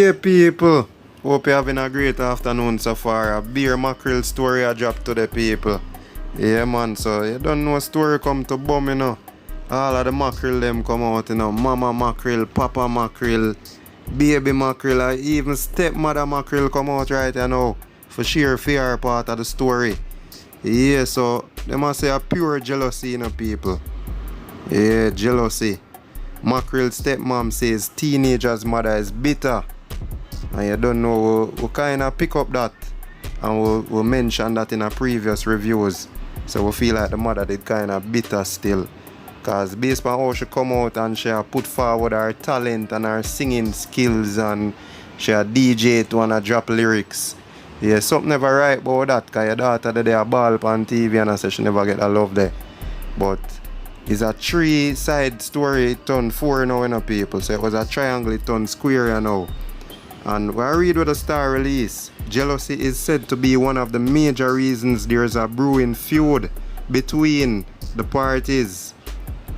Yeah, people. Hope you're having a great afternoon so far. A beer mackerel story I dropped to the people. Yeah, man. So you don't know story come to bum, you know. All of the mackerel them come out, you know. Mama mackerel, papa mackerel, baby mackerel, and even stepmother mackerel come out right now. For sheer fear part of the story. Yeah, so they must say a pure jealousy, you know, people. Yeah, jealousy. Mackerel stepmom says teenager's mother is bitter. And you don't know, we kind of pick up that. And we mention that in our previous reviews. So we feel like the mother did kind of bitter still. Because based on how she come out and she put forward her talent and her singing skills and she a DJ to wanna drop lyrics. Yeah, something never right about that, because your daughter did a ball on TV and I say she never get a love there. But it's a 3-side story, it turned 4 now, you know, people. So it was a triangle, it turned square, you know. And when I read with the Star release, jealousy is said to be one of the major reasons there's a brewing feud between the parties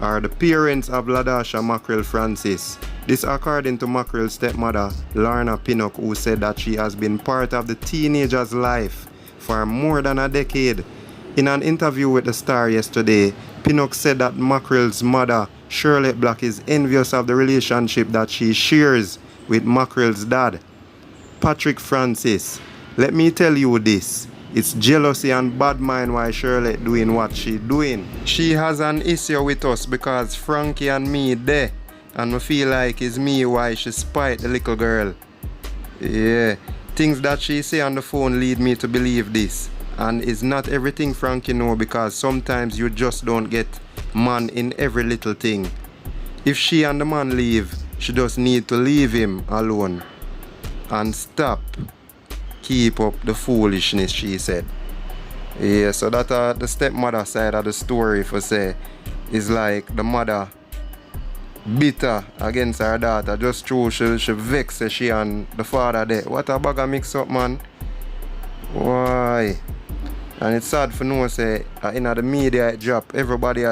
or the parents of Ladasha Mackerel Francis. This according to Mackerel's stepmother, Lorna Pinnock, who said that she has been part of the teenager's life for more than a decade. In an interview with the Star yesterday, Pinnock said that Mackerel's mother, Shirley Black, is envious of the relationship that she shares with Mackerel's dad, Patrick Francis. Let me tell you this. It's jealousy and bad mind why Shirley doing what she doing. She has an issue with us because Frankie and me there. And we feel like it's me why she spite the little girl. Yeah. Things that she say on the phone lead me to believe this. And it's not everything Frankie know, because sometimes you just don't get man in every little thing. If she and the man leave, she just need to leave him alone. And stop. Keep up the foolishness, she said. Yeah, so that the stepmother side of the story for say is like the mother bitter against her daughter just through she vex she and the father there. What a bag of mix up, man. Why? And it's sad for no say in the media it drop. Everybody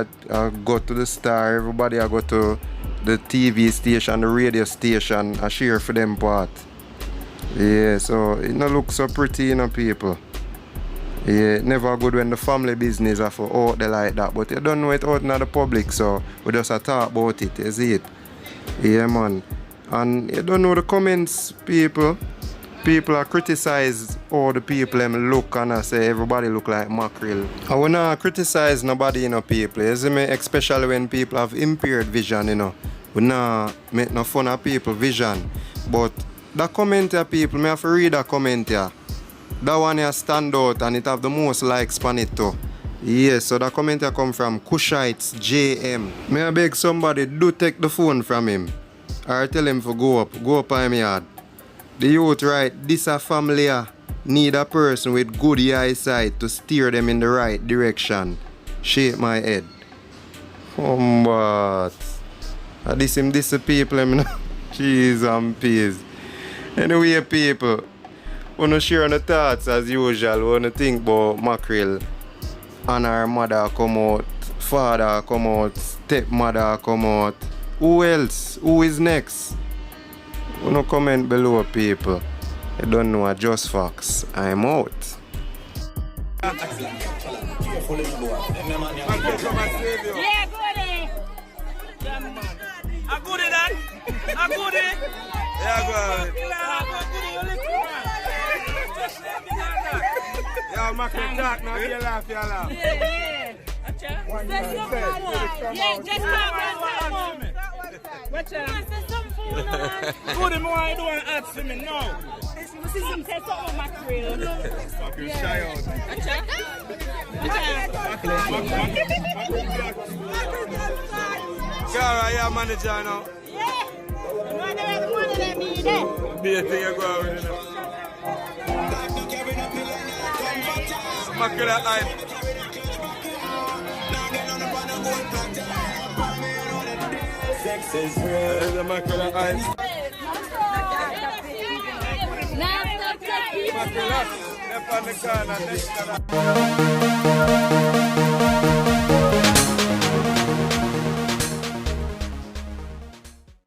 go to the Star, everybody go to the TV station, the radio station, I share for them part. Yeah, so it no look so pretty, you know, people. Yeah, never good when the family business are for out there like that, but you don't know it out in the public, so we just talk about it, you see it? Yeah, man. And you don't know the comments, people. People are criticize all the people them look and I say everybody look like Mackerel. I will not criticize nobody, you know, people. You see me, especially when people have impaired vision, you know. We not make no fun of people vision. But that comment here, people, me have to read that comment here. That one here stand out and it have the most likes on it too. Yes, so that comment here come from Kushites JM. May I beg somebody do take the phone from him. Or tell him to go up on my yard. The youth right, this a family here need a person with good eyesight to steer them in the right direction. Shake my head. But this the people, I mean, cheese and peas. Anyway, people, wanna share the thoughts as usual. Wanna think about Mackerel and her mother come out, father come out, stepmother come out. Who else? Who is next? Wanna comment below, people. I don't know, just facts. I'm out. Yeah, go there. I good that. I good it. Yeah, go. Yeah, Mackerel talk now. You laugh, you laugh. Yeah. Yeah, just come. Watch out. Good and more I don't want to ask me now. You see some test on Mackerel. Mackerel shy out. Cara, you're manager now. Yeah. You want to have the money that me there. Be a thing you go out with it. Mackerel at life. Sex is real. There's a Mackerel at ice. Mackerel up. Left on the corner.